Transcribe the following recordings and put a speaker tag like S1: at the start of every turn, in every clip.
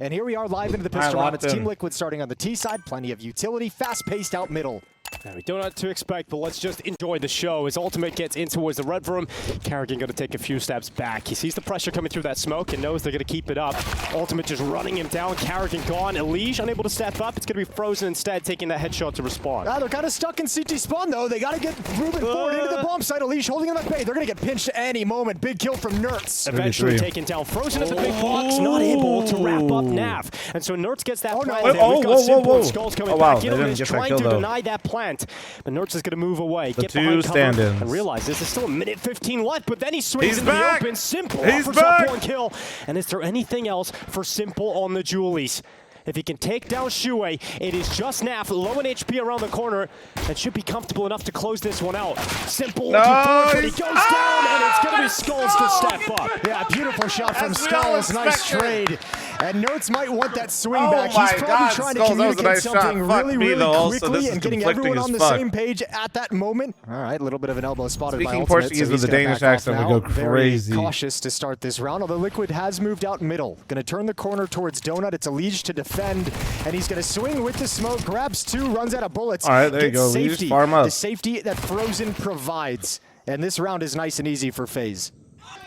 S1: And here we are live into the pistol round. It's Team Liquid starting on the T side. Plenty of utility, fast-paced out middle.
S2: Now, we don't know what to expect, but let's just enjoy the show. As Ultimate gets in towards the red room, Karrigan going to take a few steps back. He sees the pressure coming through that smoke and knows they're going to keep it up. Ultimate just running him down. Karrigan gone. Elige unable to step up. It's going to be Frozen instead, taking that headshot to respond.
S1: They're kind of stuck in CT spawn, though. They got to get moving forward into the bomb site. Elige holding him at bay. They're going to get pinched any moment. Big kill from Nertz.
S2: Eventually taken down. Frozen at the big box, not able to wrap up Nav. And so Nertz gets that plant there. We've got s1mple and Skulls coming back in. He's trying to deny that plant. But Nertz is going to move away, get behind cover, and realize this is still a minute 15 left, but then he swings into the open. s1mple offers up one kill. And is there anything else for s1mple on the Julies? If he can take down Shuey, it is just Naf, low in HP around the corner, and should be comfortable enough to close this one out. s1mple looking forward, but he goes down, and it's going to be Skulls to step up.
S1: Yeah, beautiful shot from Skulls, nice trade. And Nertz might want that swing back. He's probably trying to communicate something really quickly and getting everyone on the same page at that moment. All right, a little bit of an elbow spotted by Ultimate.
S3: Speaking Portuguese with the Danish accent would go crazy.
S1: Very cautious to start this round, although Liquid has moved out middle. Going to turn the corner towards Donut. It's Elige to defend, and he's going to swing with the smoke, grabs two, runs out of bullets.
S3: All right, there you go.
S1: Safety,
S3: farm up.
S1: the safety that Frozen provides. And this round is nice and easy for FaZe.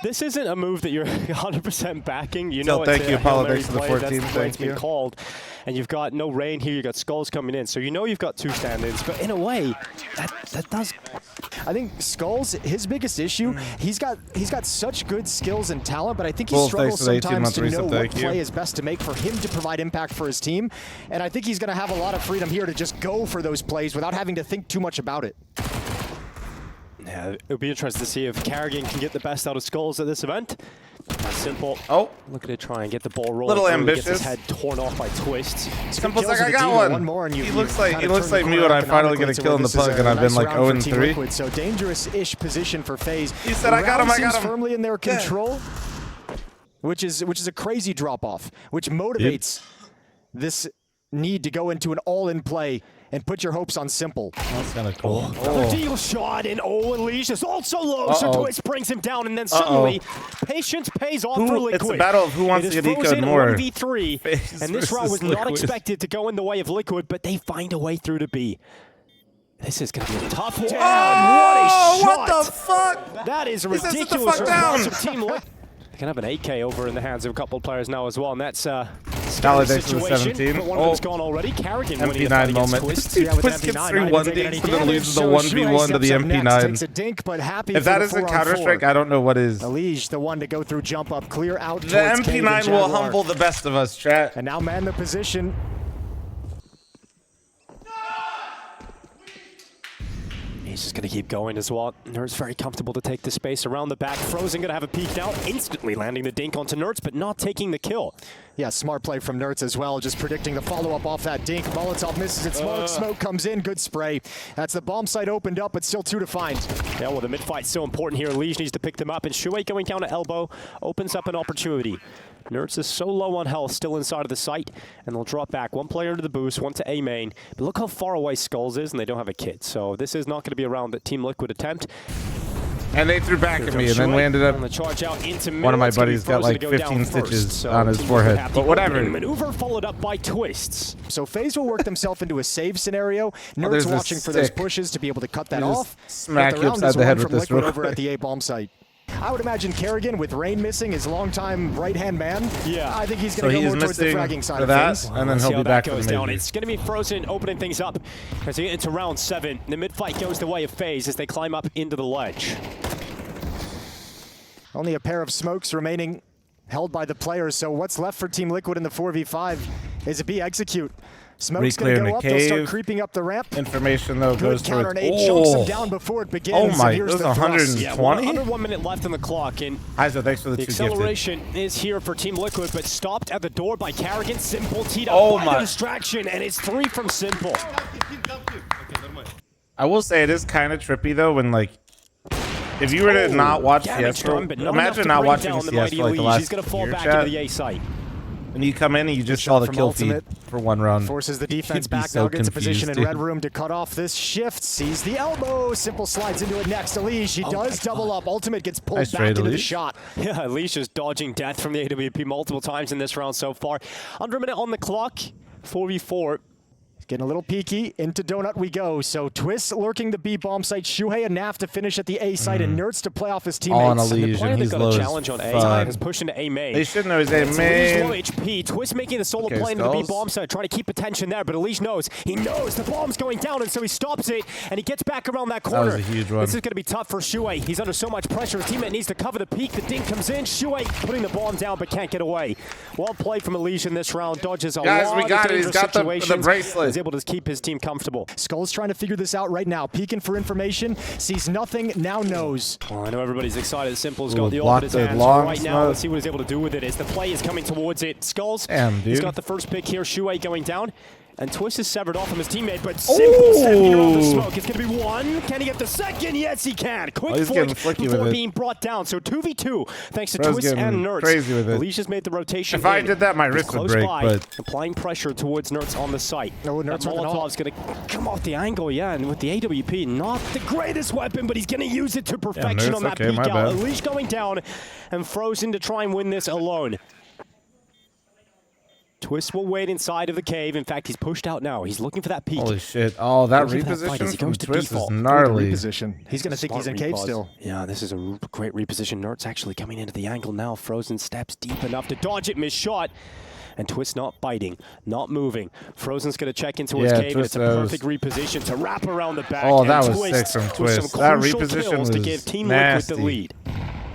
S2: This isn't a move that you're 100% backing. You
S3: know,
S2: it's
S3: thank you, Apollo.
S2: Thanks
S3: for the 14.
S2: Thank you. Called, and you've got no rain here. You've got Skulls coming in, so you know you've got two stand-ins. But in a way, that does.
S1: I think Skulls, his biggest issue, he's got such good skills and talent, but I think he struggles sometimes to know what play is best to make for him to provide impact for his team. And I think he's going to have a lot of freedom here to just go for those plays without having to think too much about it.
S2: Yeah, it'll be interesting to see if Karrigan can get the best out of Skulls at this event. s1mple.
S3: Oh,
S2: looking to try and get the ball rolling.
S3: Little ambitious.
S2: Gets his head torn off by Twists.
S3: s1mple's like, I got one more, and he looks like me when I finally get a kill in the plug, and I've been like 0-3.
S1: So dangerous-ish position for FaZe.
S3: He said, I got him.
S1: Firmly in their control, which is a crazy drop-off, which motivates this need to go into an all-in play and put your hopes on s1mple.
S3: That's kind of cool.
S2: Another deal shot, and Elige is also low, so Twist brings him down, and then suddenly, patience pays off for Liquid.
S3: It's a battle of who wants to get ecoed more.
S2: 1v3, and this round was not expected to go in the way of Liquid, but they find a way through to B. This is going to be a tough one.
S3: Oh,
S2: what a shot!
S3: What the fuck?
S2: That is a ridiculous response from Team Liquid. They can have an AK over in the hands of a couple of players now as well, and that's
S3: Dallas to the 17.
S2: But one of them's gone already. Karrigan
S3: MP9 moment. Twist gets through one dink, but then loses the 1v1 to the MP9. If that isn't Counter-Strike, I don't know what is.
S1: Elige, the one to go through jump up, clear out.
S3: The MP9 will humble the best of us, chat.
S1: And now man the position.
S2: He's just going to keep going as well. Nertz very comfortable to take the space around the back. Frozen going to have a peek now, instantly landing the dink onto Nertz, but not taking the kill.
S1: Yeah, smart play from Nertz as well, just predicting the follow-up off that dink. Molotov misses it, smoke comes in, good spray. That's the bomb site opened up, but still two to find.
S2: Yeah, well, the mid-fight's so important here. Elige needs to pick them up, and Shuey going down to elbow opens up an opportunity. Nertz is so low on health, still inside of the site, and they'll drop back. One player into the boost, one to A main. But look how far away Skulls is, and they don't have a kit. So this is not going to be a round that Team Liquid attempt.
S3: And they threw back at me and then landed up.
S2: The charge out into
S3: one of my buddies got like 15 stitches on his forehead. But whatever.
S2: Maneuver followed up by Twists.
S1: So FaZe will work themselves into a save scenario. Nertz watching for those pushes to be able to cut that off.
S3: Smack you upside the head with this real
S1: over at the A bomb site. I would imagine Karrigan, with Rain missing, his longtime right-hand man.
S2: Yeah.
S1: I think he's going to go more towards the fragging side of things.
S3: And then he'll be back for the
S2: down. It's going to be Frozen opening things up as they get into round 7. The mid-fight goes the way of FaZe as they climb up into the ledge.
S1: Only a pair of smokes remaining held by the players, so what's left for Team Liquid in the 4v5 is a B execute. Smoke's going to go up, they'll start creeping up the ramp.
S3: Information, though, goes
S1: counter nade, chokes him down before it begins.
S3: Oh my, there's 120?
S2: Yeah, under 1 minute left on the clock, and
S3: Heiser, thanks for the
S2: acceleration is here for Team Liquid, but stopped at the door by Karrigan. s1mple teed up by the distraction, and it's 3 from s1mple.
S3: I will say it is kind of trippy, though, when, like, if you were to not watch CS, imagine not watching CS for like the last
S2: He's going to fall
S3: year,
S2: back
S3: chat.
S2: into the A site.
S3: When you come in and you just saw the kill feed for one round.
S1: Forces the defense back, now gets a position in red room to cut off this shift. Sees the elbow. s1mple slides into it next. Elish, he does double up. Ultimate gets pulled back into the shot.
S2: Yeah, Elish is dodging death from the AWP multiple times in this round so far. Under a minute on the clock, 4v4.
S1: Getting a little peeky. Into Donut we go. So Twist lurking the B bomb site. Shuhei and Naf to finish at the A site, and Nerds to play off his teammates.
S3: All on Elish, and he's low
S2: got a challenge on A. Is pushing to A main.
S3: They should know he's A main.
S2: Low HP. Twist making the solo play into the B bomb site, trying to keep attention there, but Elish knows. He knows the bomb's going down, and so he stops it, and he gets back around that corner.
S3: That was a huge one.
S2: This is going to be tough for Shuhei. He's under so much pressure. His teammate needs to cover the peak. The dink comes in. Shuhei putting the bomb down, but can't get away. Well played from Elish in this round. Dodges a lot of dangerous situations.
S3: The bracelet.
S2: He's able to keep his team comfortable.
S1: Skull's trying to figure this out right now. Peeking for information. Sees nothing. Now knows.
S2: Well, I know everybody's excited. s1mple's got the ult in his hands right now. Let's see what he's able to do with it as the play is coming towards it. Skulls, he's got the first pick here. Shuhei going down. And Twist is severed off from his teammate, but s1mple stepping around the smoke. It's going to be one. Can he get the second? Yes, he can. Quick flick before being brought down. So 2v2, thanks to Twist and Nerds.
S3: Crazy with it.
S2: Elish has made the rotation.
S3: If I did that, my wrist would break. But
S2: applying pressure towards Nerds on the site.
S1: No, Nerds
S2: Molotov's going to come off the angle, and with the AWP, not the greatest weapon, but he's going to use it to perfection on that peek out. Elish going down, and Frozen to try and win this alone. Twist will wait inside of the cave. In fact, he's pushed out now. He's looking for that peek.
S3: Holy shit. Oh, that reposition from Twist is gnarly.
S1: He's going to think he's in cave still.
S2: Yeah, this is a great reposition. Nert's actually coming into the angle now. Frozen steps deep enough to dodge it. Missed shot. And Twist not biting, not moving. Frozen's going to check into his cave, and it's a perfect reposition to wrap around the back.
S3: Oh, that was sick from Twist. That reposition was
S2: to give Team Liquid the lead.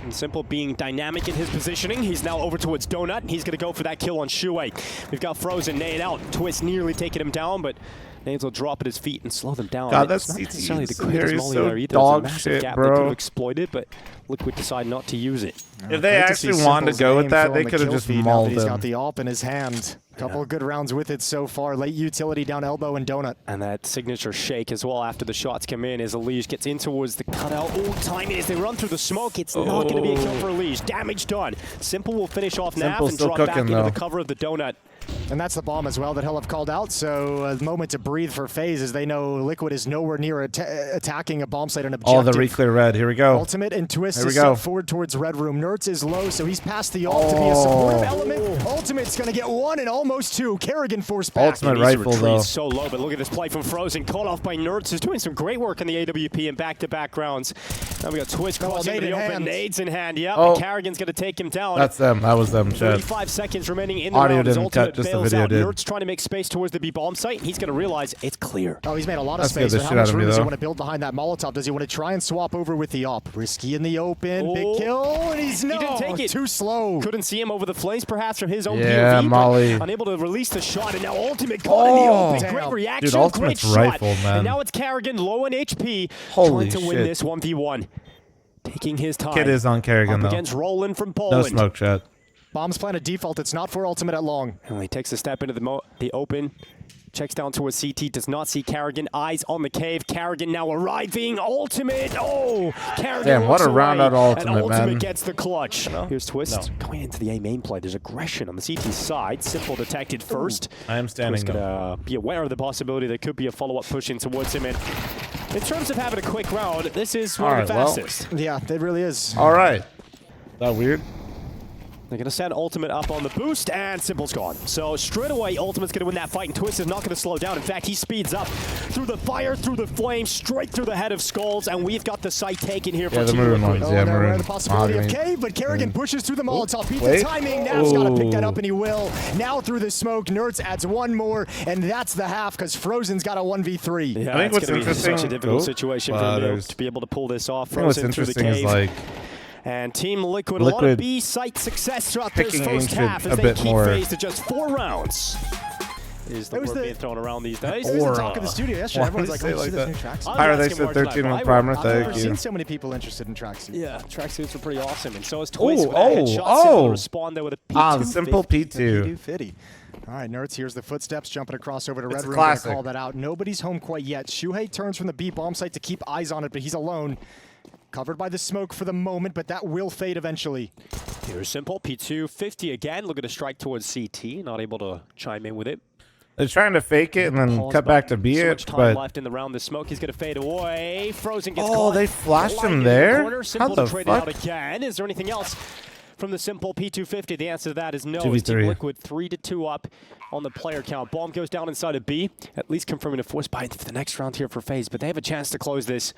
S2: And s1mple being dynamic in his positioning. He's now over towards Donut. He's going to go for that kill on Shuhei. We've got Frozen nade out. Twist nearly taking him down, but Nades will drop at his feet and slow them down.
S3: God, that's
S2: not necessarily the greatest molly
S3: so
S2: there either.
S3: Dog
S2: There's a massive
S3: shit,
S2: gap
S3: bro.
S2: they could have exploited, but Liquid decide not to use it.
S3: If they actually wanted to go with that, they could have just mauled him.
S1: He's got the AWP in his hand. Couple of good rounds with it so far. Late utility down elbow and Donut.
S2: And that signature shake as well after the shots come in as Elish gets in towards the cutout. Oh, timing as they run through the smoke. It's not going to be a kill for Elish. Damage done. s1mple will finish off Naf and drop back into the cover of the Donut.
S1: And that's the bomb as well that he'll have called out. So a moment to breathe for FaZe as they know Liquid is nowhere near attacking a bomb site and objective.
S3: Oh, the re-clear red. Here we go.
S1: Ultimate and Twist is set forward towards red room. Nerds is low, so he's past the ult to be a supportive element. Ultimate's going to get one and almost two. Kerrigan forced back.
S3: Ultimate rifle, though.
S2: So low, but look at this play from Frozen. Caught off by Nerds. Is doing some great work in the AWP and back-to-back rounds. Now we got Twist crossing into the open. Nades in hand. Yep, and Kerrigan's going to take him down.
S3: That's them. That was them, Chad.
S2: 35 seconds remaining in the
S3: Audio
S2: round.
S3: didn't cut, just the video did.
S2: Nerds trying to make space towards the B bomb site. He's going to realize it's clear.
S1: Oh, he's made a lot of space. How much room does he want to build behind that Molotov? Does he want to try and swap over with the AWP? Risky in the open. Big kill. And he's
S2: he didn't take it.
S1: Too slow.
S2: Couldn't see him over the flames, perhaps, from his own
S3: POV.
S2: Molly. Unable to release the shot, and now Ultimate caught in the open. Great reaction.
S3: Dude, Ultimate's rifle, man.
S2: And now it's Kerrigan, low in HP, trying to win this 1v1. Taking his time.
S3: Kid is on Kerrigan, though.
S2: Against Roland from Poland.
S3: No smoke, Chat.
S1: Bomb's planted default. It's not for Ultimate at long.
S2: And he takes a step into the open. Checks down towards CT. Does not see Kerrigan. Eyes on the cave. Kerrigan now arriving. Ultimate. Oh, Kerrigan.
S3: Damn, what a round out Ultimate,
S2: and Ultimate
S3: man.
S2: gets the clutch. Here's Twist going into the A main play. There's aggression on the CT side. s1mple detected first.
S3: I am standing.
S2: Twist gonna be aware of the possibility there could be a follow-up push in towards him. And in terms of having a quick round, this is one of the fastest.
S1: Yeah, it really is.
S3: All right. Is that weird?
S2: They're going to send Ultimate up on the boost, and s1mple's gone. So straight away, Ultimate's going to win that fight, and Twist is not going to slow down. In fact, he speeds up through the fire, through the flames, straight through the head of Skulls, and we've got the site taken here for
S3: the maroon ones.
S1: Yeah, maroon. The possibility of cave, but Kerrigan pushes through the Molotov. Beat the timing. Nav's got to pick that up, and he will. Now through the smoke, Nerds adds one more, and that's the half, because Frozen's got a 1v3.
S2: Yeah,
S3: I think what's interesting,
S2: such a difficult situation for him to be able to pull this off. Frozen through the cave.
S3: Is like,
S2: and Team Liquid, a lot of B site success throughout this first half as they keep FaZe to just 4 rounds. Is the word being thrown around these days?
S1: It was the talk of the studio yesterday. Everyone's like, oh, see this new tracksuit?
S3: Pyro, they said 13 with primer. Thank you.
S1: I've never seen so many people interested in tracksuits.
S2: Yeah, tracksuits are pretty awesome. And so is Twist with that headshot. To respond there with a P2.
S3: s1mple P2.
S1: P250. All right, Nerds, here's the footsteps jumping across over to red room. Gonna call that out. Nobody's home quite yet. Shuhei turns from the B bomb site to keep eyes on it, but he's alone. Covered by the smoke for the moment, but that will fade eventually.
S2: Here's s1mple, P250 again, looking to strike towards CT, not able to chime in with it.
S3: They're trying to fake it and then cut back to B
S2: so
S3: it,
S2: much time
S3: but
S2: left in the round. The smoke, he's going to fade away. Frozen gets
S3: caught. They flashed him there?
S2: How
S3: the fuck?
S2: Out again. Is there anything else from the s1mple P250? The answer to that is no.
S3: 2v3.
S2: Team Liquid 3-2 up on the player count. Bomb goes down inside of B, at least confirming a force buy for the next round here for FaZe, but they have a chance to close this.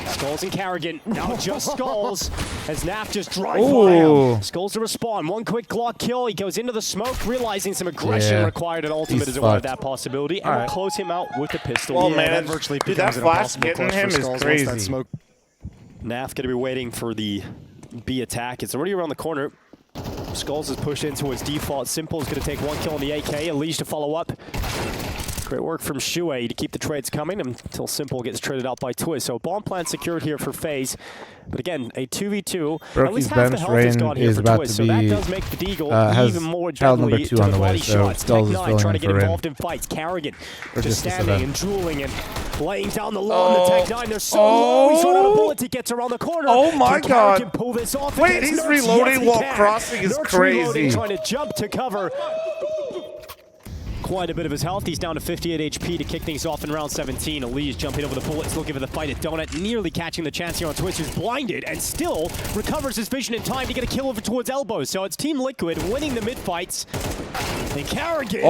S2: Skulls and Carrigan, now just Skulls, as Naf just drives by him. Skulls to respawn, one quick Glock kill, he goes into the smoke, realizing some aggression required at ultimate as well as that possibility, and will close him out with the pistol.
S3: Well, man, virtually that flash getting him is crazy.
S2: Naf gonna be waiting for the B attack. It's already around the corner. Skulls is pushed into his default. s1mple is going to take one kill on the AK. Unleashed to follow up. Great work from Shuey to keep the trades coming until s1mple gets traded out by Twist. So bomb plan secured here for FaZe. But again, a 2v2.
S3: Brookie's
S2: at least half the health is gone here for Twist. So that does make the Deagle even more deadly to the body shots. Tech9 trying to get involved in fights. Carrigan just standing and drooling and laying down the low on the Tech9. They're so low. He's run out of bullets. He gets around the corner.
S3: Oh my god.
S2: Can pull this off.
S3: Wait, he's reloading while crossing is crazy.
S2: Trying to jump to cover. Quite a bit of his health. He's down to 58 HP to kick things off in round 17. Elise jumping over the bullets, looking for the fight at Donut, nearly catching the chance here on Twist, who's blinded and still recovers his vision in time to get a kill over towards elbows. So it's Team Liquid winning the mid fights. And Carrigan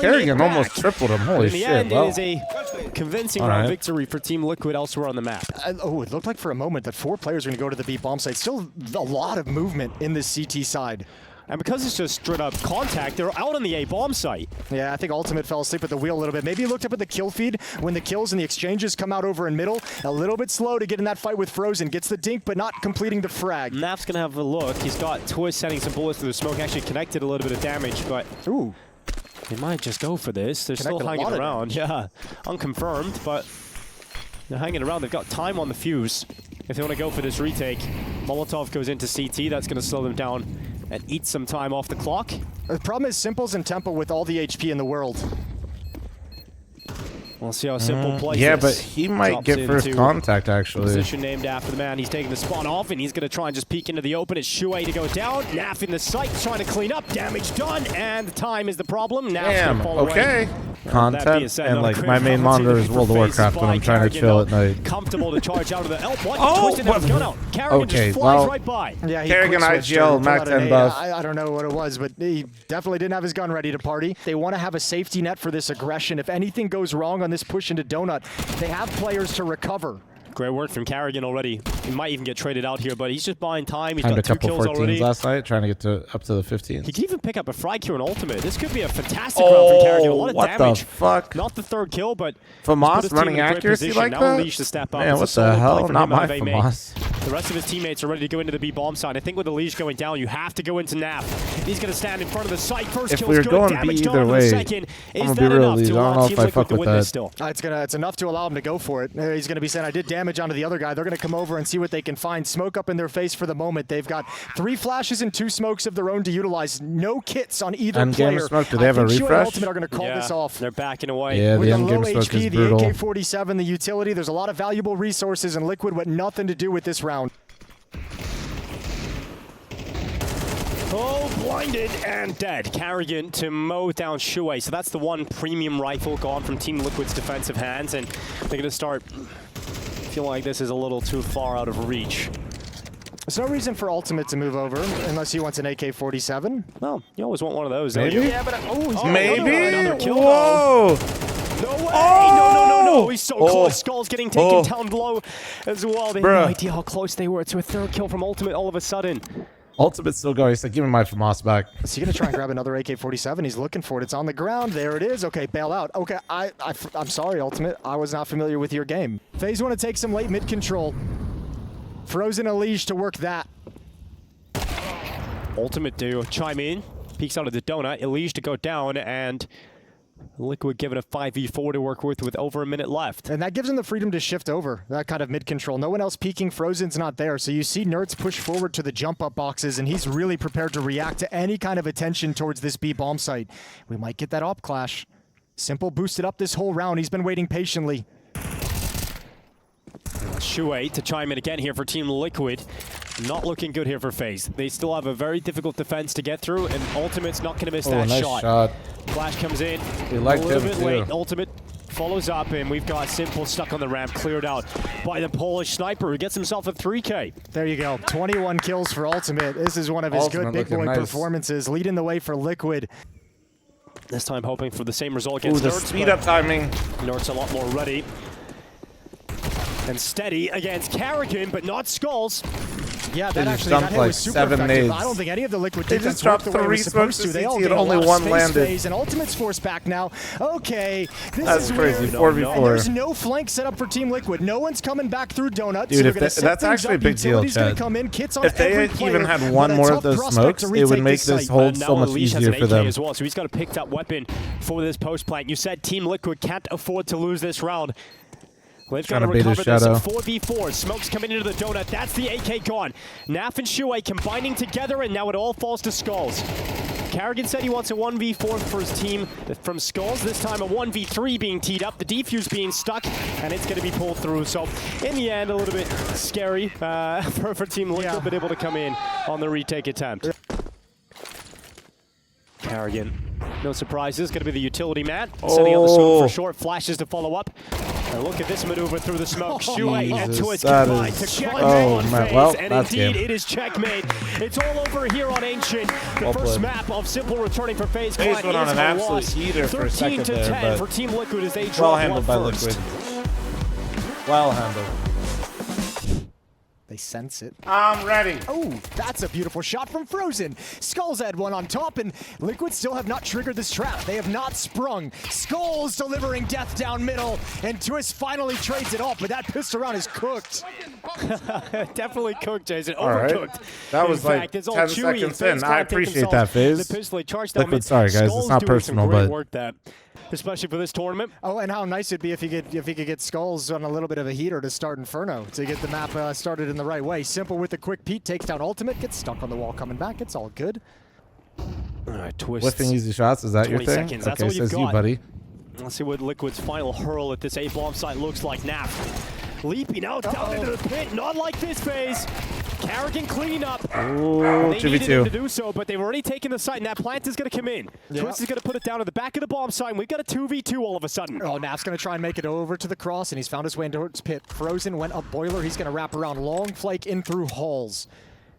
S3: Carrigan almost tripled him. Holy shit.
S2: In the end, it is a convincing round victory for Team Liquid elsewhere on the map.
S1: It looked like for a moment that 4 players are going to go to the B bomb site. Still a lot of movement in this CT side.
S2: And because it's just straight up contact, they're out on the A bomb site.
S1: Yeah, I think Ultimate fell asleep at the wheel a little bit. Maybe he looked up at the kill feed when the kills and the exchanges come out over in middle. A little bit slow to get in that fight with Frozen. Gets the dink, but not completing the frag.
S2: Naf's going to have a look. He's got Twist sending some bullets through the smoke. Actually connected a little bit of damage, but they might just go for this. They're still hanging around. Yeah, unconfirmed, but they're hanging around. They've got time on the fuse if they want to go for this retake. Molotov goes into CT. That's going to slow them down and eat some time off the clock.
S1: The problem is s1mple's in tempo with all the HP in the world.
S2: We'll see how s1mple plays.
S3: Yeah, but he might get first contact, actually.
S2: Position named after the man. He's taking the spawn off, and he's going to try and just peek into the open. It's Shuey to go down. Naf in the sight, trying to clean up. Damage done, and the time is the problem. Naf's going to fall away.
S3: Content, and like my main monitor is World of Warcraft when I'm trying to chill at night.
S2: Comfortable to charge out of the twisted his gun out. Carrigan just flies right by.
S1: Yeah,
S3: Carrigan IGL, Mac 10 buff.
S1: I don't know what it was, but he definitely didn't have his gun ready to party. They want to have a safety net for this aggression. If anything goes wrong on this push into Donut, they have players to recover.
S2: Great work from Carrigan already. He might even get traded out here, but he's just buying time. He's got 2 kills already.
S3: Last night, trying to get up to the 15.
S2: He can even pick up a frag here on ultimate. This could be a fantastic round from Carrigan. A lot of damage.
S3: What the fuck?
S2: Not the 3rd kill, but
S3: FaMoss running accuracy like that?
S2: Now Unleash to step up.
S3: Man, what the hell? Not my FaMoss.
S2: The rest of his teammates are ready to go into the B bomb side. I think with the leash going down, you have to go into Naf. He's going to stand in front of the site. First kill is good.
S3: Going B either way,
S2: second.
S3: I'm gonna be real. I don't know if I fuck with that.
S2: Still?
S1: It's enough to allow him to go for it. He's going to be saying, I did damage onto the other guy. They're going to come over and see what they can find. Smoke up in their face for the moment. They've got 3 flashes and 2 smokes of their own to utilize. No kits on either player.
S3: Smoke. Do they have a refresh?
S1: Ultimate are going to call this off.
S2: They're backing away.
S3: Yeah,
S1: with
S3: the end game smoke is brutal.
S1: The AK-47, the utility. There's a lot of valuable resources in Liquid, but nothing to do with this round.
S2: Oh, blinded and dead. Carrigan to mow down Shuey. So that's the one premium rifle gone from Team Liquid's defensive hands, and they're going to start feeling like this is a little too far out of reach.
S1: There's no reason for Ultimate to move over unless he wants an AK-47.
S2: Well, you always want one of those.
S3: Maybe?
S2: Yeah, but
S3: maybe?
S2: Another kill.
S3: Whoa!
S2: No way! No. He's so close. Skull's getting taken down low as well. They had no idea how close they were to a 3rd kill from Ultimate all of a sudden.
S3: Ultimate's still going. He's like, give me my FaMoss back.
S1: Is he going to try and grab another AK-47? He's looking for it. It's on the ground. There it is. Okay, bail out. Okay, I'm sorry, Ultimate. I was not familiar with your game. FaZe want to take some late mid control. Frozen a leash to work that.
S2: Ultimate to chime in. Peeks out of the donut. Elish to go down, and Liquid given a 5v4 to work with over a minute left.
S1: And that gives him the freedom to shift over, that kind of mid-control. No one else peeking, Frozen's not there. So you see Nerds push forward to the jump-up boxes, and he's really prepared to react to any kind of attention towards this B bomb site. We might get that op clash. s1mple boosted up this whole round. He's been waiting patiently.
S2: Shuei to chime in again here for Team Liquid. Not looking good here for FaZe. They still have a very difficult defense to get through, and Ultimate's not going to miss that
S3: nice shot.
S2: Flash comes in
S3: They
S2: a
S3: liked
S2: little
S3: him
S2: bit
S3: too.
S2: late. Ultimate follows up, and we've got s1mple stuck on the ramp, cleared out by the Polish sniper who gets himself a 3K.
S1: There you go. 21 kills for Ultimate. This is one of his good big boy performances, leading the way for Liquid.
S2: This time hoping for the same result against
S3: the
S2: Nerds,
S3: speed up timing.
S2: Nerds a lot more ready and steady against Karrigan, but not Skulls.
S1: Yeah,
S3: They
S1: that
S3: just
S1: actually
S3: dumped
S1: hit
S3: like
S1: was super
S3: 7
S1: effective.
S3: nades.
S1: I don't think any of the Liquid
S3: They
S1: defense
S3: just dropped
S1: worked the way it was
S3: 3
S1: supposed
S3: smokes
S1: to. They all
S3: and
S1: did
S3: only
S1: well.
S3: one
S1: FaZe
S3: landed.
S1: FaZe, and Ultimate's forced back now. Okay, this
S3: That's
S1: is
S3: crazy.
S1: weird.
S3: 4v4.
S1: And there's no flank set up for Team Liquid. No one's coming back through Donut.
S3: Dude,
S1: so
S3: if that's actually a big deal, Chad.
S1: Come in, kits on
S3: If they
S1: every
S3: even
S1: player,
S3: had one
S1: but a
S3: more
S1: tough
S3: of those
S1: prospect
S3: smokes,
S1: to
S3: it would
S1: retake
S3: make this
S1: site.
S3: hold so much
S2: Unleash has
S3: easier
S2: an
S3: for
S2: AK
S3: them.
S2: as well, so he's got to pick that weapon for this post plant. You said Team Liquid can't afford to lose this round. They've got to recover this. 4v4. Smoke's coming into the donut. That's the AK gone. Naf and Shuei combining together, and now it all falls to Skulls. Karrigan said he wants a 1v4 for his team from Skulls. This time a 1v3 being teed up. The defuse being stuck, and it's going to be pulled through. So in the end, a little bit scary for Team Liquid, but able to come in on the retake attempt. Karrigan, no surprises, going to be the utility man. Setting up the smoke for short, flashes to follow up. And look at this maneuver through the smoke. Shuei and Twist combined to checkmate on FaZe,
S3: well,
S2: and indeed it is checkmate. It's all over here on Ancient. The first map of s1mple returning for FaZe Clan
S3: FaZe went on an absolute heater for a second there,
S2: 13-10 for Team Liquid as they
S3: well
S2: drop
S3: handled by
S2: one first.
S3: Liquid. Well handled.
S1: They sense it.
S3: I'm ready.
S1: Oh, that's a beautiful shot from fl0m. Skulls had one on top, and Liquid still have not triggered this trap. They have not sprung. Skulls delivering death down middle, and Twist finally trades it off, but that pistol round is cooked.
S2: Definitely cooked, Jason.
S3: All
S2: Overcooked.
S3: right. That was like 10 seconds in. I appreciate that, FaZe. Liquid, sorry guys, it's not personal, but
S2: work that, especially for this tournament.
S1: Oh, and how nice it'd be if he could get Skulls on a little bit of a heater to start Inferno to get the map started in the right way. s1mple with the quick peek, takes down Ultimate, gets stuck on the wall coming back. It's all good.
S2: All right, Twist.
S3: Lifting easy shots, is that your thing?
S2: Seconds. That's
S3: okay,
S2: all you've
S3: says
S2: got.
S3: you, buddy.
S2: Let's see what Liquid's final hurl at this A-bomb site looks like. Naf leaping out down into the pit. Not like this phase. Karrigan cleaning up.
S3: Ooh,
S2: they needed him to do so, but they've already taken the site, and that plant is going to come in. Twist is going to put it down at the back of the bomb site, and we've got a 2v2 all of a sudden.
S1: Oh, Naf's going to try and make it over to the cross, and he's found his way into his pit. f0m went up boiler. He's going to wrap around long flake in through halls.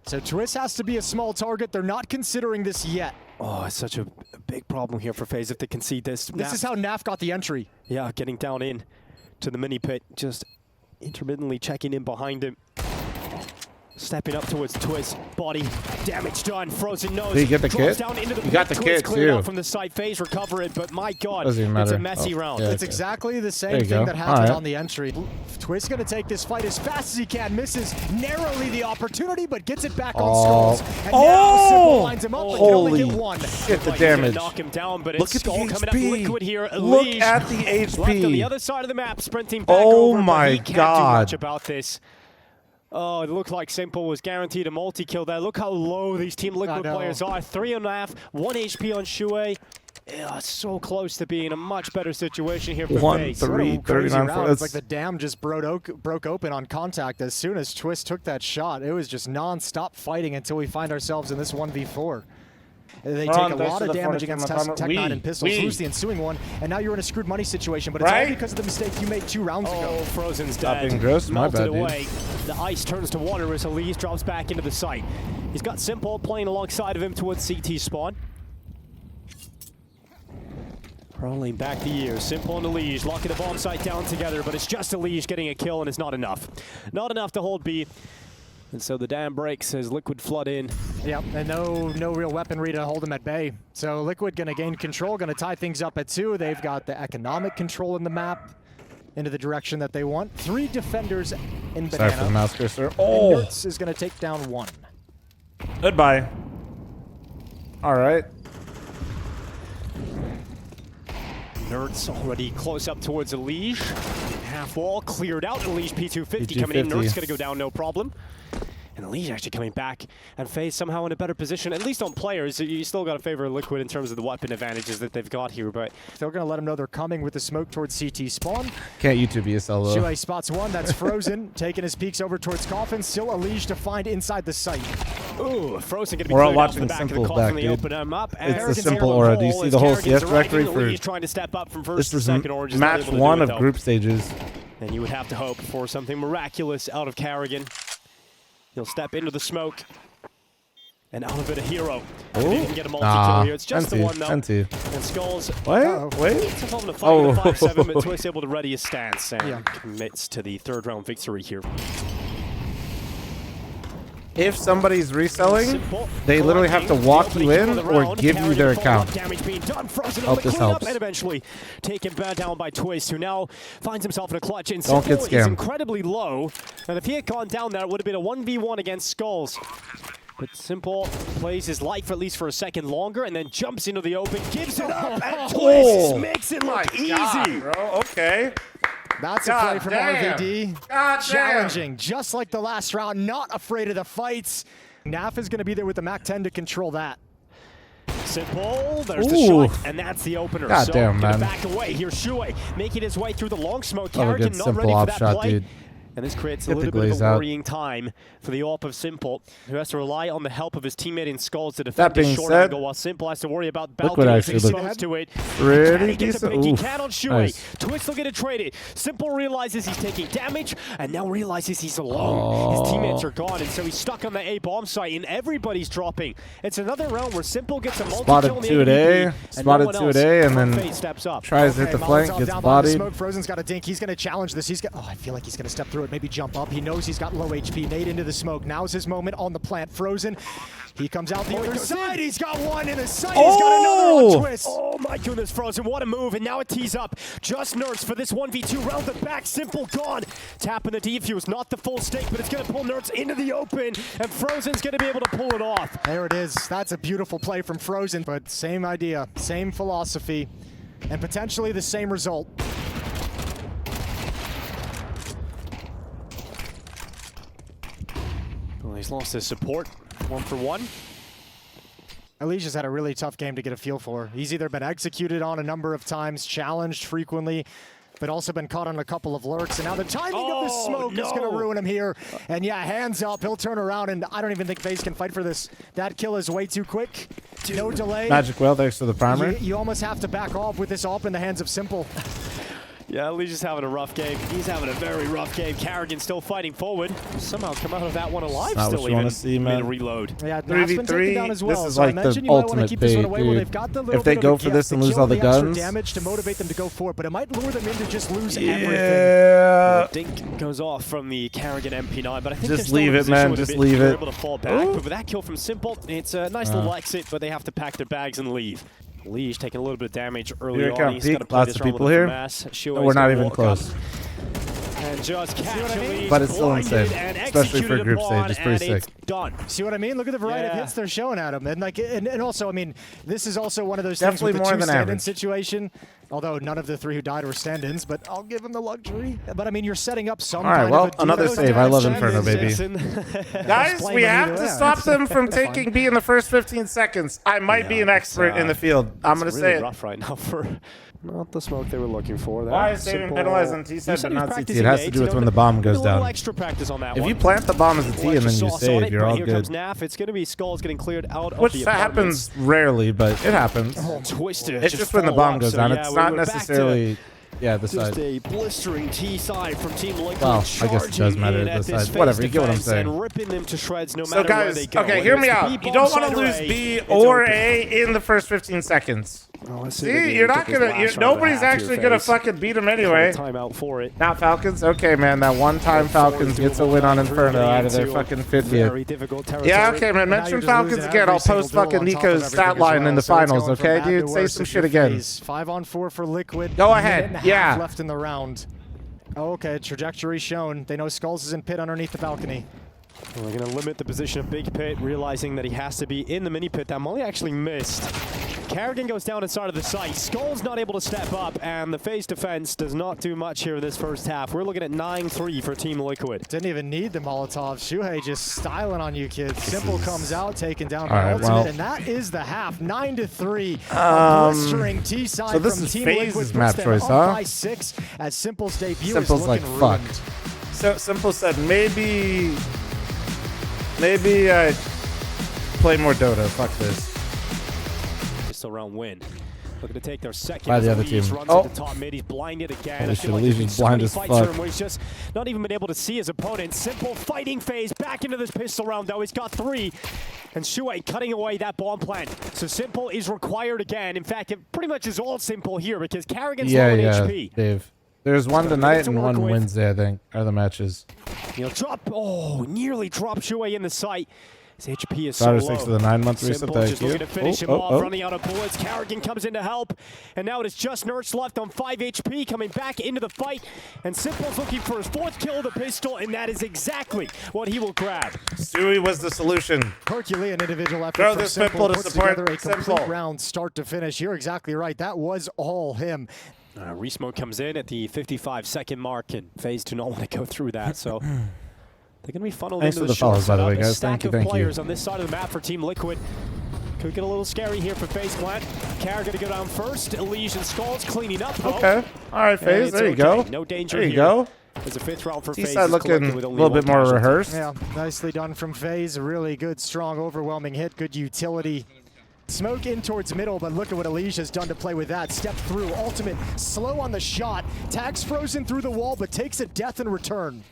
S1: So Twist has to be a small target. They're not considering this yet.
S2: Oh, it's such a big problem here for FaZe if they concede this.
S1: This is how Naf got the entry.
S2: Yeah, getting down in to the mini pit, just intermittently checking in behind him. Stepping up towards Twist, body damage done. f0m knows.
S3: Did you get the kit?
S2: Down into the
S3: you got the kit too.
S2: From the site, FaZe recover it, but my God,
S3: Doesn't even
S2: it's
S3: matter.
S2: a messy round.
S3: Yeah,
S1: It's exactly the same thing that happened on the entry. Twist going to take this fight as fast as he can. Misses narrowly the opportunity, but gets it back on Skulls. And now s1mple lines him up, but can only get one.
S3: Get the damage.
S2: Knock him down, but
S3: Look
S2: it's
S3: at the
S2: Skull coming up
S3: HP.
S2: Liquid here.
S3: Look at the HP.
S2: Left on the other side of the map, sprinting back over.
S3: Oh
S2: but
S3: my
S2: he can't do
S3: God.
S2: much about this. Oh, it looked like s1mple was guaranteed a multi-kill there. Look how low these Team Liquid players are. 3.5, 1 HP on Shuei. Yeah, so close to being a much better situation here for FaZe.
S3: 1-3, 39.
S1: It's like the dam just broke open on contact as soon as Twist took that shot. It was just non-stop fighting until we find ourselves in this 1v4. They take a lot of damage against Tech9 and pistols, lose the ensuing one, and now you're in a screwed money situation, but it's all because of the mistake you made 2 rounds ago.
S2: Oh, f0m's dead.
S3: being gross, my bad, dude.
S2: Away. The ice turns to water as Elise drops back into the site. He's got s1mple playing alongside of him towards CT spawn. Rolling back the years, s1mple and Elise locking the bomb site down together, but it's just Elise getting a kill, and it's not enough. Not enough to hold B. And so the dam breaks as Liquid flood in.
S1: Yep, and no real weaponry to hold them at bay. So Liquid going to gain control, going to tie things up at 2. They've got the economic control in the map into the direction that they want. 3 defenders in banana.
S3: Sorry for the mouse cursor.
S1: Oh! And Nerds is going to take down 1.
S3: Goodbye. All right.
S2: Nerds already close up towards Elise. Half wall cleared out. Elise P250 coming in. Nerds going to go down, no problem. And Liege actually coming back, and FaZe somehow in a better position, at least on players. You still got to favor Liquid in terms of the weapon advantages that they've got here, but
S1: they're going to let them know they're coming with the smoke towards CT spawn.
S3: Can't YouTube ESL though.
S1: Shuey spots one, that's Frozen, taking his peeks over towards Coffin. Still a Liege to find inside the site.
S2: Ooh, Frozen going to be
S3: We're all
S2: cleared out from
S3: watching
S2: the back of the
S3: s1mple
S2: Coffin.
S3: back,
S2: They
S3: dude.
S2: open him up.
S3: It's the s1mple aura. Do you see the whole CS directory for?
S2: He's trying to step up from first
S3: This
S2: to
S3: was
S2: second orange.
S3: match 1 of group stages.
S2: And you would have to hope for something miraculous out of Karrigan. He'll step into the smoke. And out of it, a hero. And he can get a multi-kill here. It's just the one, though. And Skulls.
S3: Wait.
S2: It's him to fight with a 5-7, but Twist able to ready his stance and commits to the third-round victory here.
S3: If somebody's reselling, they literally have to walk you in or give you their account. Hope this helps.
S2: And eventually taken down by Twist, who now finds himself in a clutch. And
S3: Don't get scammed.
S2: Is incredibly low. And if he had gone down there, it would have been a 1v1 against Skulls. But s1mple plays his life at least for a second longer and then jumps into the open, gives it up, and Twist makes it look easy.
S3: God, bro. Okay.
S1: That's a play from RVD. Challenging, just like the last round, not afraid of the fights. Naf is going to be there with the MAC-10 to control that.
S2: s1mple, there's the shot, and that's the opener.
S3: God damn, man.
S2: Back away. Here's Shuey making his way through the long smoke.
S3: Karrigan
S2: not ready for that
S3: shot,
S2: play.
S3: dude.
S2: And this creates a little bit of a worrying time for the AWP of s1mple, who has to rely on the help of his teammate in Skulls to defend his short angle, while s1mple has to worry about balcony exposed to it.
S3: Pretty decent.
S2: He cannot Shuey. Twist will get it traded. s1mple realizes he's taking damage, and now realizes he's alone. His teammates are gone, and so he's stuck on the A bomb site, and everybody's dropping. It's another round where s1mple gets a multi-kill in the AWP,
S3: spotted 2-A, and then
S2: steps up.
S3: Tries to hit the flank, gets bodied.
S1: Frozen's got a dink. He's going to challenge this. I feel like he's going to step through it, maybe jump up. He knows he's got low HP. Nade into the smoke. Now's his moment on the plant. Frozen. He comes out the other side. He's got one in the sight. He's got another on Twist.
S2: Oh my goodness, Frozen. What a move. And now it tees up. Just Nerds for this 1v2 round. The back, s1mple gone. Tapping the defuse. Not the full stake, but it's going to pull Nerds into the open. And Frozen's going to be able to pull it off.
S1: There it is. That's a beautiful play from Frozen. But same idea, same philosophy, and potentially the same result.
S2: He's lost his support, 1-for-1.
S1: Alicia's had a really tough game to get a feel for. He's either been executed on a number of times, challenged frequently, but also been caught on a couple of lurks. And now the timing of the smoke is going to ruin him here. And yeah, hands up, he'll turn around, and I don't even think FaZe can fight for this. That kill is way too quick. No delay.
S3: Magic Well, thanks for the primer.
S1: You almost have to back off with this AWP in the hands of s1mple.
S2: Yeah, Lee's just having a rough game. He's having a very rough game. Karrigan still fighting forward. Somehow come out of that one alive
S3: still,
S2: even.
S3: What you want to see, man.
S2: Reload.
S1: Yeah, 3v3. Down as well.
S3: This is like the ultimate bait, dude. If they go for this and lose all the guns,
S1: damage to motivate them to go for it, but it might lure them in to just lose everything.
S3: Yeah.
S2: Dink goes off from the Karrigan MP9, but I think
S3: just leave it, man. Just leave it.
S2: Able to fall back, but with that kill from s1mple, it's a nice little exit, but they have to pack their bags and leave. Liege taking a little bit of damage early on. He's got to play
S3: lots of people here. No, we're not even close.
S2: And just casually,
S3: but it's still insane, especially for a group stage. It's pretty sick.
S2: Done.
S1: See what I mean? Look at the variety of hits they're showing at him, and like, and also, I mean, this is also one of those
S3: definitely
S1: things with
S3: more
S1: the
S3: than
S1: stand-in situation. Although none of the three who died were stand-ins, but I'll give him the luxury. But I mean, you're setting up some.
S3: All right, well, another save. I love Inferno, baby.
S1: Guys,
S3: we have to stop them from taking B in the first 15 seconds. I might be an expert in the field. I'm going to say it.
S2: Rough right now for not the smoke they were looking for.
S3: Why is saving penalizing? He said, but not CT. It has to do with when the bomb goes down.
S2: Extra practice on that
S3: if you plant the bomb as a T and then you save, you're all good.
S2: Here comes Naf. It's going to be Skulls getting cleared out.
S3: Which happens rarely, but it happens.
S2: Twisted.
S3: It's just when the bomb goes down. It's not necessarily. Yeah, the side.
S2: Just a blistering T side from Team Liquid.
S3: Well, I guess it does matter the side. Whatever, you get what I'm saying.
S2: And ripping them to shreds no
S3: so
S2: matter
S3: guys,
S2: where they go.
S3: okay, hear me out. You don't want to lose B or A in the first 15 seconds.
S2: Oh,
S3: see, you're not gonna. Nobody's actually gonna fucking beat him anyway.
S2: Timeout for it.
S3: Not Falcons. Okay, man. That one time Falcons gets a win on Inferno out of their fucking 50th. Yeah, okay, man. Mention Falcons again. I'll post fucking Nico's stat line in the finals. Okay, dude. Say some shit again.
S1: 5-on-4 for Liquid.
S3: Go ahead. Yeah.
S1: Left in the round. Oh, okay, trajectory shown. They know Skulls is in pit underneath the balcony.
S2: We're going to limit the position of Big Pit, realizing that he has to be in the mini pit. That Molly actually missed. Carrigan goes down inside of the site. Skull's not able to step up, and the FaZe defense does not do much here in this first half. We're looking at 9-3 for Team Liquid.
S1: Didn't even need the Molotov. Shuhei just styling on you kids. s1mple comes out, taking down the ultimate, and that is the half. 9-3. Blistering T-side
S3: so this
S1: from
S3: is
S1: Team
S3: FaZe's
S1: Liquid.
S3: map choice, huh?
S1: By 6 as s1mple's debut
S3: s1mple's
S1: is
S3: like
S1: looking
S3: fucked.
S1: ruined.
S3: So s1mple said maybe I play more Dota. Fuck this.
S2: Just around win. Looking to take their second.
S3: By the other team.
S2: Runs into top mid. He's blinded again.
S3: Holy shit,
S2: like
S3: Elysian's blind as fuck.
S2: Where he's just not even been able to see his opponent. s1mple fighting FaZe back into this pistol round though. He's got 3. And Shuhei cutting away that bomb plant. So s1mple is required again. In fact, it pretty much is all s1mple here because Carrigan's low in HP.
S3: Dave. There's one tonight and one Wednesday, I think, are the matches.
S2: He'll drop. Oh, nearly dropped Shuhei in the sight. His HP is so low.
S3: 6 for the 9-month reset.
S2: s1mple just looking to finish him off, running out of bullets. Carrigan comes in to help, and now it is just Nerds left on 5 HP, coming back into the fight, and s1mple's looking for his 4th kill of the pistol, and that is exactly what he will grab.
S3: Stewie was the solution.
S1: Herculean individual effort.
S3: Throw this s1mple to support
S1: a complete round start to finish. You're exactly right. That was all him.
S2: Resmoke comes in at the 55-second mark, and FaZe do not want to go through that, so they're going to be funneled into the
S3: follows, by the way, guys.
S2: Thank you. Players on this side of the map for Team Liquid. Could get a little scary here for FaZe Clan. Carr going to go down first. Elysian Skulls cleaning up.
S3: Okay. All right, FaZe. There you go.
S2: No danger
S3: here. There you go.
S2: There's a 5th round for FaZe.
S3: T-side looking a little bit more rehearsed.
S1: Yeah, nicely done from FaZe. Really good, strong, overwhelming hit. Good utility. Smoke in towards middle, but look at what Alicia's done to play with that. Step through, ultimate, slow on the shot. Tags frozen through the wall, but takes a death in return.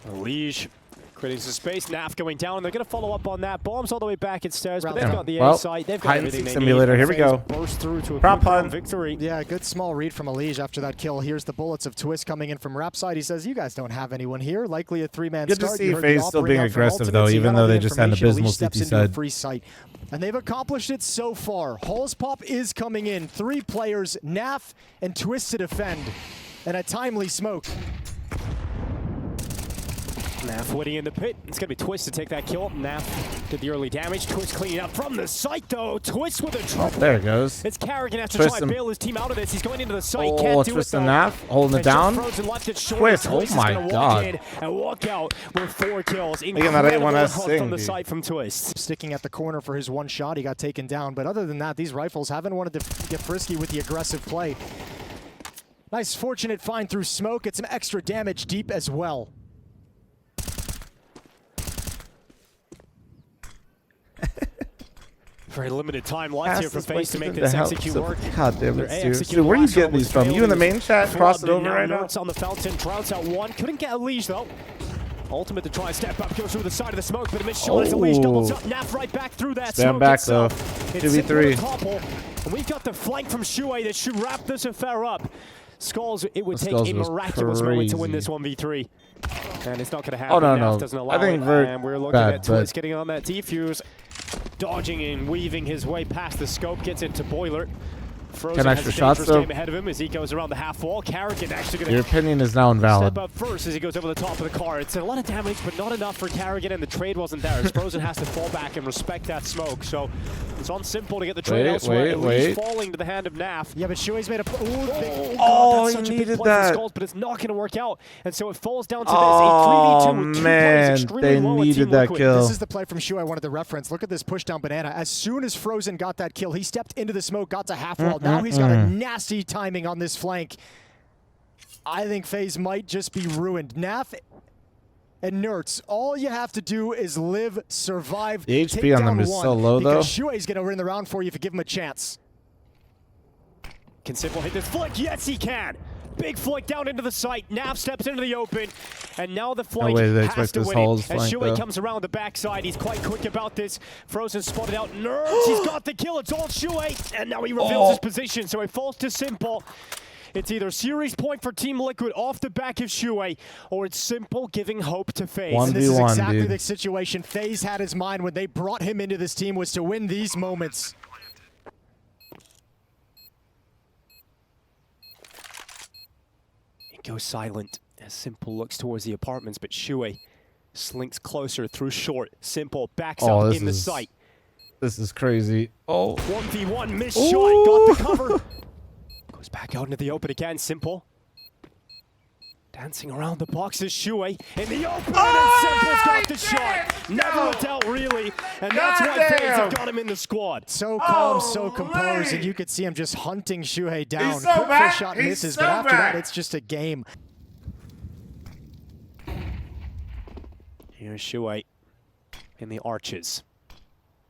S2: Elige creating some space. Naf going down. They're going to follow up on that. Bombs all the way back at stairs, but they've got the A site. They've got everything they
S3: simulator.
S2: need.
S3: Here we go.
S2: Burst through to a
S3: prop hunt
S2: victory.
S1: Yeah, good small read from Elige after that kill. Here's the bullets of Twist coming in from Rap side. He says, you guys don't have anyone here. Likely a 3-man start.
S3: Good to see FaZe still being aggressive, though, even though they just had an abysmal CT side.
S1: Free site. And they've accomplished it so far. Hall's Pop is coming in. 3 players, Naf and Twist to defend. And a timely smoke.
S2: Naf waiting in the pit. It's going to be Twist to take that kill. Naf did the early damage. Twist cleaning up from the site, though. Twist with a triple.
S3: There it goes.
S2: It's Carrigan has to try and bail his team out of this. He's going into the site.
S3: Oh,
S2: can't do
S3: Twist
S2: it,
S3: and Naf holding it down.
S2: Twist,
S3: oh my god.
S2: And walk out with 4 kills.
S3: Look at that A1S thing,
S2: from the site from Twist.
S1: Sticking at the corner for his 1 shot. He got taken down. But other than that, these rifles haven't wanted to get frisky with the aggressive play. Nice fortunate find through smoke. It's some extra damage deep as well.
S2: Very limited time left here for FaZe to make this execute work.
S3: God damn it, Stu. Where are you getting these from? You in the main chat? Cross it over right now?
S2: On the fountain, droughts out 1. Couldn't get Elige though. Ultimate to try and step up, goes through the side of the smoke, but a missed shot as Elige doubles up. Naf right back through that smoke.
S3: Stand back though. 2v3.
S2: And we've got the flank from Shuhei that should wrap this affair up. Skulls, it would take a miraculous moment to win this 1v3. And it's not going to happen.
S3: Oh, no,
S2: Naf
S3: no.
S2: doesn't allow
S3: I think
S2: it. And we're looking at Twist getting on that defuse. Dodging and weaving his way past the scope, gets into Boiler. Frozen has a dangerous game ahead of him as he goes around the half wall. Carrigan actually going to...
S3: Your opinion is now invalid.
S2: Step up first as he goes over the top of the car. It's a lot of damage, but not enough for Carrigan, and the trade wasn't there. Frozen has to fall back and respect that smoke. So it's on s1mple to get the trade elsewhere. He's falling to the hand of Naf.
S1: Yeah, but Shuei's made a...
S3: Oh, he needed that.
S2: Skulls, but it's not going to work out. And so it falls down to this. A 3v2 with 2 players extremely low. They
S3: needed that kill.
S1: This is the play from Shuei I wanted to reference. Look at this push down banana. As soon as Frozen got that kill, he stepped into the smoke, got to half wall. Now he's got a nasty timing on this flank. I think FaZe might just be ruined. Naf and Nerds, all you have to do is live, survive.
S3: The HP on them is so low, though.
S1: Because Shuei's going to win the round for you if you give him a chance.
S2: Can s1mple hit this flick? Yes, he can. Big flick down into the site. Naf steps into the open, and now the flank has to win it. As Shuei comes around the backside, he's quite quick about this. Frozen spotted out. Nerds, he's got the kill. It's all Shuei, and now he reveals his position, so it falls to s1mple. It's either series point for Team Liquid off the back of Shuei, or it's s1mple giving hope to FaZe.
S3: 1v1,
S1: this is exactly the situation FaZe had his mind when they brought him into this team, was to win these moments. It goes silent as s1mple looks towards the apartments, but Shuei
S2: Slinks closer through short. s1mple backs up in the sight.
S3: This is crazy. Oh.
S2: 1v1 missed shot. Got the cover. Goes back out into the open again. s1mple. Dancing around the box is s1mple in the open, and s1mple's got the shot. Never a doubt, really, and that's why FaZe have got him in the squad.
S1: So calm, so composed, and you could see him just hunting s1mple down. Quick first shot misses, but after that, it's just a game.
S2: Here's s1mple in the arches.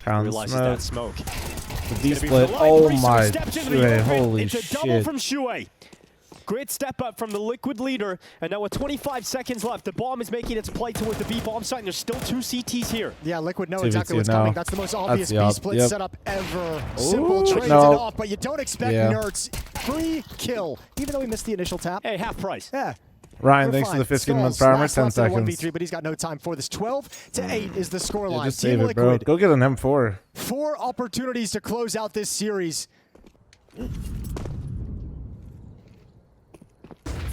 S3: Realizes
S2: that smoke.
S3: The D-split. Oh my, s1mple, holy shit.
S2: It's a double from s1mple. Great step up from the Liquid leader, and now with 25 seconds left, the bomb is making its play toward the B bomb site, and there's still 2 CTs here.
S1: Yeah, Liquid know exactly what's coming. That's the most obvious B-split setup ever. s1mple trades it off, but you don't expect Nerds. Free kill, even though he missed the initial tap.
S2: Hey, half price.
S1: Yeah.
S3: Ryan, thanks for the 15-month primer, 10 seconds.
S1: 1v3, but he's got no time for this. 12-8 is the scoreline.
S3: Just save it, bro. Go get an M4.
S1: 4 opportunities to close out this series.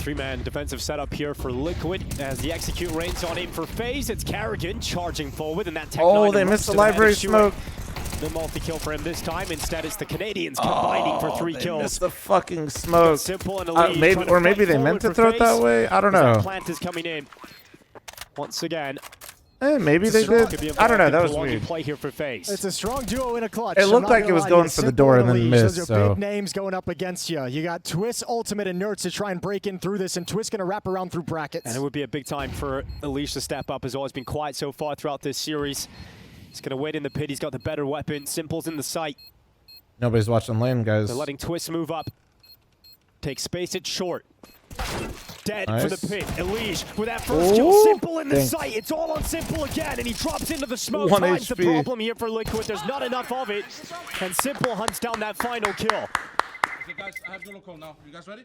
S2: 3-man defensive setup here for Liquid as the execute reigns on aim for FaZe. It's Carrigan charging forward, and that Tech 9
S3: they missed the library smoke.
S2: The multi-kill for him this time. Instead, it's the Canadians combining for 3 kills.
S3: Missed the fucking smoke.
S2: s1mple and Elise
S3: maybe they meant to throw it that way. I don't know.
S2: Plant is coming in once again.
S3: Maybe they did. I don't know. That was weird.
S2: Play here for FaZe.
S1: It's a strong duo in a clutch.
S3: It looked like it was going for the door and then missed.
S1: Those are big names going up against you. You got Twist, Ultimate, and Nerds to try and break in through this, and Twist going to wrap around through brackets.
S2: And it would be a big time for Elise to step up. Has always been quiet so far throughout this series. He's going to wait in the pit. He's got the better weapon. s1mple's in the sight.
S3: Nobody's watching lane, guys.
S2: They're letting Twist move up. Take space at short. Dead for the pit. Elise with that first kill. s1mple in the sight. It's all on s1mple again, and he drops into the smoke. Time's the problem here for Liquid. There's not enough of it, and s1mple hunts down that final kill.
S4: Okay, guys, I have no call now. You guys ready?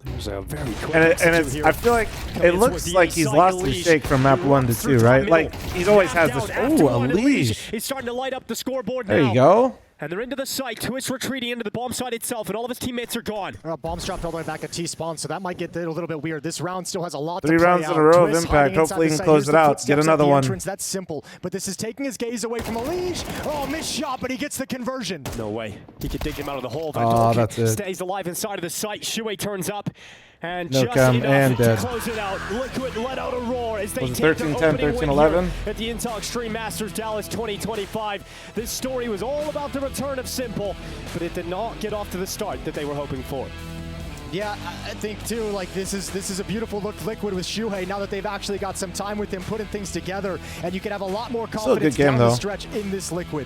S2: There's a very quick
S3: I feel like it looks like he's lost his shake from map 1 to 2, right? Like, he always has this. Oh, Elise.
S2: He's starting to light up the scoreboard
S3: now. There you go.
S2: And they're into the site. Twist retreating into the bomb site itself, and all of his teammates are gone.
S1: Bomb's dropped all the way back at T-spawn, so that might get a little bit weird. This round still has a lot to play out.
S3: 3 rounds in a row of impact. Hopefully he can close it out. Get another one.
S1: That's s1mple, but this is taking his gaze away from Elise. Oh, missed shot, but he gets the conversion.
S2: No way. He could dig him out of the hole.
S3: Oh, that's it.
S2: Stays alive inside of the site. s1mple turns up. And
S3: no
S2: just
S3: cam
S2: enough
S3: and
S2: to close it out. Liquid let out a roar as they take
S3: 13-10,
S2: the opening
S3: 13-11
S2: win at the Intel Extreme Masters Dallas 2025. This story was all about the return of s1mple, but it did not get off to the start that they were hoping for.
S1: Yeah, I think too, like this is a beautiful look Liquid with s1mple now that they've actually got some time with him putting things together, and you can have a lot more confidence down the stretch in this Liquid.